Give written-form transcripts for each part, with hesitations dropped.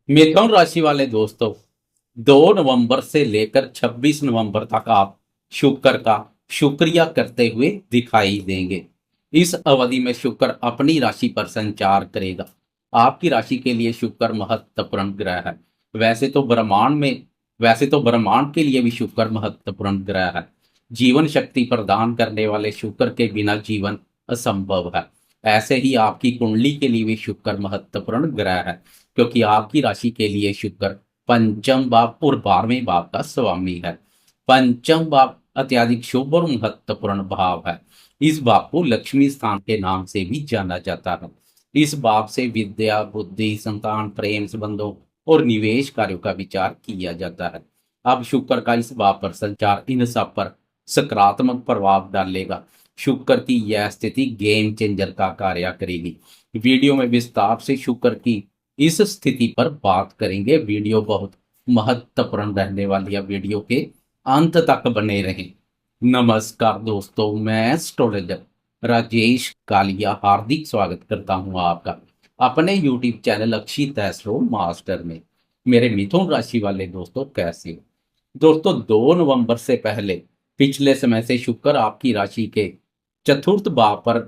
मिथुन राशि वाले दोस्तों, 2 नवंबर से लेकर 26 नवंबर तक आप शुक्र का शुक्रिया करते हुए दिखाई देंगे। इस अवधि में शुक्र अपनी राशि पर संचार करेगा। आपकी राशि के लिए शुक्र महत्वपूर्ण ग्रह है। वैसे तो ब्रह्मांड में वैसे तो ब्रह्मांड के लिए भी शुक्र महत्वपूर्ण ग्रह है। जीवन शक्ति प्रदान करने वाले शुक्र के बिना जीवन असंभव है। ऐसे ही आपकी कुंडली के लिए भी शुक्र महत्वपूर्ण ग्रह है, क्योंकि आपकी राशि के लिए शुक्र पंचम भाव और 12वें भाव का स्वामी है। पंचम भाव अत्यधिक शुभ और महत्वपूर्ण भाव है। इस भाव को लक्ष्मी स्थान के नाम से भी जाना जाता है। इस भाव से विद्या, बुद्धि, संतान, प्रेम संबंधों और निवेश कार्यों का विचार किया जाता है। अब शुक्र का इस भाव पर संचार इन सब पर सकारात्मक प्रभाव डालेगा। शुक्र की यह स्थिति गेम चेंजर का कार्य करेगी। वीडियो में विस्तार से शुक्र की इस स्थिति पर बात करेंगे। वीडियो बहुत महत्वपूर्ण रहने वाली है। वीडियो के अंत तक बने रहें। नमस्कार दोस्तों, मैं एस्ट्रोलॉजर राजेश कालिया हार्दिक स्वागत करता हूं आपका अपने यूट्यूब चैनल अक्षित एस्ट्रो मास्टर में। मेरे मिथुन राशि वाले दोस्तों, कैसे हो दोस्तों? 2 नवंबर से पहले पिछले समय से शुक्र आपकी राशि के चतुर्थ भाव पर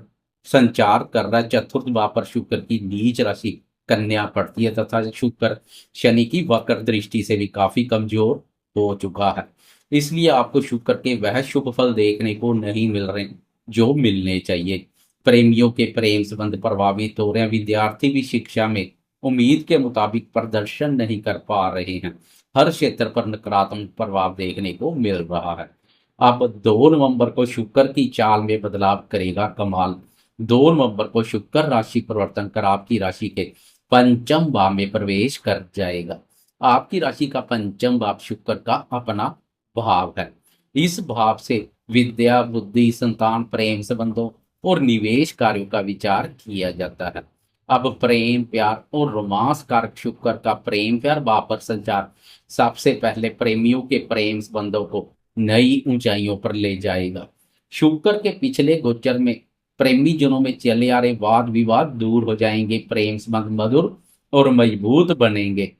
संचार कर रहा है। चतुर्थ भाव पर शुक्र की नीच राशि कन्या पड़ती है तथा शुक्र शनि की वक्र दृष्टि से भी काफी कमजोर हो चुका है। इसलिए आपको शुक्र के वह शुभ फल देखने को नहीं मिल रहे जो मिलने चाहिए। प्रेमियों के प्रेम संबंध प्रभावित हो रहे हैं। विद्यार्थी भी शिक्षा में उम्मीद के मुताबिक प्रदर्शन नहीं कर पा रहे हैं। हर क्षेत्र पर नकारात्मक प्रभाव देखने को मिल रहा है। अब 2 नवंबर को शुक्र की चाल में बदलाव करेगा कमाल। 2 नवंबर को शुक्र राशि परिवर्तन कर आपकी राशि के पंचम भाव में प्रवेश कर जाएगा। आपकी राशि का पंचम भाव शुक्र का अपना भाव है। इस भाव से विद्या, बुद्धि, संतान, प्रेम संबंधों और निवेश कार्यों का विचार किया जाता है। अब प्रेम, प्यार और रोमांस कारक शुक्र का प्रेम प्यार भाव पर संचार सबसे पहले प्रेमियों के प्रेम संबंधों को नई ऊंचाइयों पर ले जाएगा। शुक्र के पिछले गोचर में प्रेमी जनों में चले आ रहे वाद विवाद दूर हो जाएंगे। प्रेम संबंध मधुर और मजबूत बनेंगे।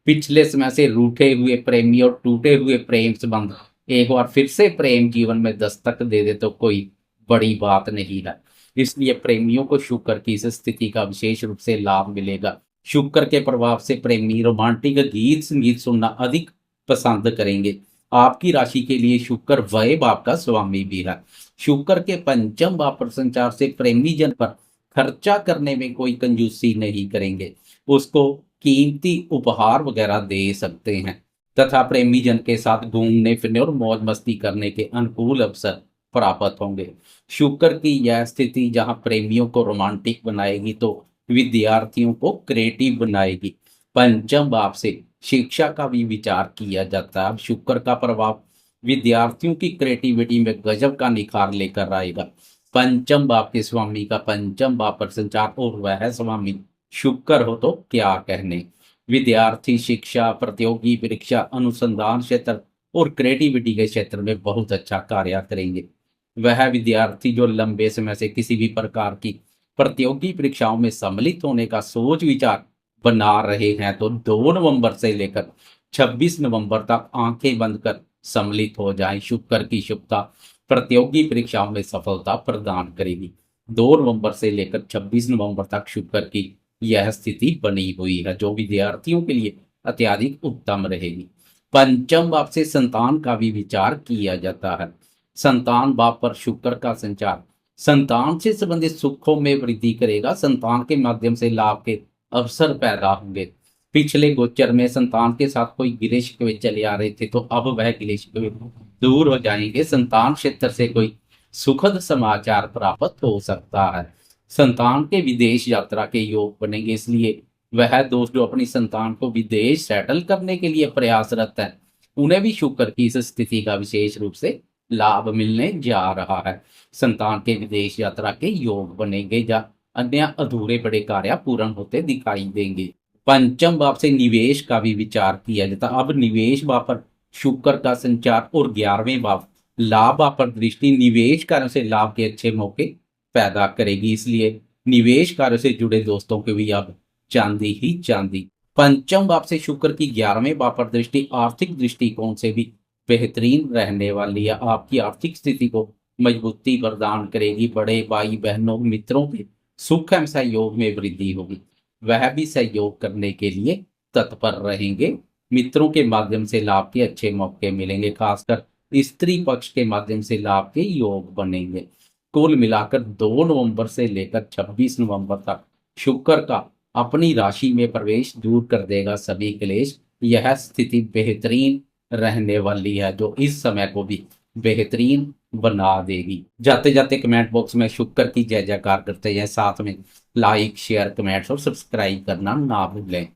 पिछले समय से रूठे हुए प्रेमी और टूटे हुए प्रेम संबंध एक बार फिर से प्रेम जीवन में दस्तक दे दे तो कोई बड़ी बात नहीं है। इसलिए प्रेमियों को शुक्र की इस स्थिति का विशेष रूप से लाभ मिलेगा। शुक्र के प्रभाव से प्रेमी रोमांटिक गीत संगीत सुनना अधिक पसंद करेंगे। आपकी राशि के लिए शुक्र वह भाव का स्वामी भी है। शुक्र के पंचम भाव पर संचार से प्रेमी जन पर खर्चा करने में कोई कंजूसी नहीं करेंगे। उसको कीमती उपहार वगैरह दे सकते हैं तथा प्रेमी जन के साथ घूमने फिरने और मौज मस्ती करने के अनुकूल अवसर प्राप्त होंगे। शुक्र की यह स्थिति जहां प्रेमियों को रोमांटिक बनाएगी तो विद्यार्थियों को क्रिएटिव बनाएगी। पंचम भाव से शिक्षा का भी विचार किया जाता है। अब शुक्र का प्रभाव विद्यार्थियों की क्रिएटिविटी में गजब का निखार लेकर आएगा। पंचम भाव के स्वामी का पंचम भाव पर संचार और वह स्वामी शुक्र हो तो क्या कहने। विद्यार्थी शिक्षा, प्रतियोगी परीक्षा, अनुसंधान क्षेत्र और क्रिएटिविटी के क्षेत्र में बहुत अच्छा कार्य करेंगे। वह विद्यार्थी जो लंबे समय से किसी भी प्रकार की प्रतियोगी परीक्षाओं में सम्मिलित होने का सोच विचार बना रहे हैं तो 2 नवंबर से लेकर 26 नवंबर तक आंखें बंद कर सम्मिलित हो जाएं। शुक्र की शुभता प्रतियोगी परीक्षाओं में सफलता प्रदान करेगी। 2 नवंबर से लेकर 26 नवंबर तक शुक्र की यह स्थिति बनी हुई है, जो विद्यार्थियों के लिए अत्यधिक उत्तम रहेगी। पंचम भाव से संतान का भी विचार किया जाता है। संतान भाव पर शुक्र का संचार संतान से संबंधित सुखों में वृद्धि करेगा। संतान के माध्यम से लाभ के अवसर पैदा होंगे। पिछले गोचर में संतान के साथ कोई गिले शिकवे चले आ रहे थे तो अब वह गिले शिकवे दूर हो जाएंगे। संतान क्षेत्र से कोई सुखद समाचार प्राप्त हो सकता है। संतान के विदेश यात्रा के योग बनेंगे। इसलिए वह दोस्त जो अपनी संतान को विदेश सेटल करने के लिए प्रयासरत है उन्हें भी शुक्र की इस स्थिति का विशेष रूप से लाभ मिलने जा रहा है। संतान के विदेश यात्रा के योग बनेंगे या अन्य अधूरे बड़े कार्य पूर्ण होते दिखाई देंगे। पंचम भाव से निवेश का भी विचार किया जाता। अब निवेश भाव पर शुक्र का संचार और 11वें भाव लाभ भाव पर दृष्टि निवेश कार्यों से लाभ के अच्छे मौके पैदा करेगी। इसलिए निवेश कार्य से जुड़े दोस्तों के भी अब चांदी ही चांदी। पंचम भाव से शुक्र की 11वें भाव पर दृष्टि आर्थिक दृष्टिकोण से भी बेहतरीन रहने वाली है। आपकी आर्थिक स्थिति को मजबूती प्रदान करेगी। बड़े भाई बहनों मित्रों के सुख एवं सहयोग में वृद्धि होगी। वह भी सहयोग करने के लिए तत्पर रहेंगे। मित्रों के माध्यम से लाभ के अच्छे मौके मिलेंगे। खासकर स्त्री पक्ष के माध्यम से लाभ के योग बनेंगे। कुल मिलाकर 2 नवंबर से लेकर 26 नवंबर तक शुक्र का अपनी राशि में प्रवेश दूर कर देगा सभी क्लेश। यह स्थिति बेहतरीन रहने वाली है जो इस समय को भी बेहतरीन बना देगी। जाते जाते कमेंट बॉक्स में शुक्र की जय जयकार करते हैं। साथ में लाइक शेयर कमेंट्स और सब्सक्राइब करना ना भूलें।